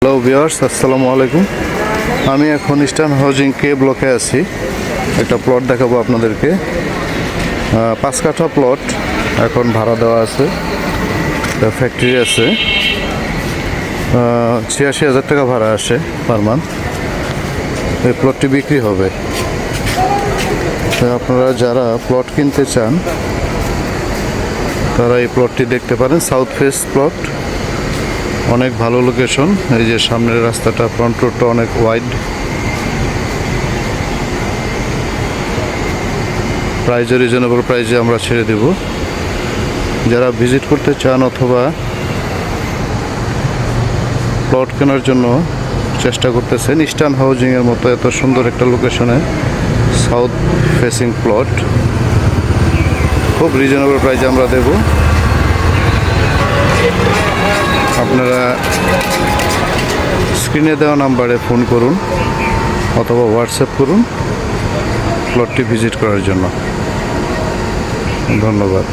Hello viewers, আসসালামু আলাইকুম। আমি এখন ইস্টার্ন হাউজিং কে ব্লকে আছি। একটা প্লট দেখাবো আপনাদেরকে। 5 কাঠা প্লট এখন ভাড়া দেওয়া আছে, ফ্যাক্টরি আছে। 86,000 টাকা ভাড়া আসে পার মান্থ। এই প্লটটি বিক্রি হবে। তো আপনারা যারা প্লট কিনতে চান তারা এই প্লটটি দেখতে পারেন। সাউথ ফেস প্লট, অনেক ভালো লোকেশন। এই যে সামনের রাস্তাটা, ফ্রন্ট রোডটা অনেক ওয়াইড। প্রাইজও রিজনেবল প্রাইজে আমরা ছেড়ে দেব। যারা ভিজিট করতে চান অথবা প্লট কেনার জন্য চেষ্টা করতেছেন, ইস্টার্ন হাউজিংয়ের মতো এত সুন্দর একটা লোকেশনে সাউথ ফেসিং প্লট খুব রিজনেবল প্রাইজে আমরা দেব। আপনারা স্ক্রিনে দেওয়া নাম্বারে ফোন করুন অথবা হোয়াটসঅ্যাপ করুন প্লটটি ভিজিট করার জন্য। ধন্যবাদ।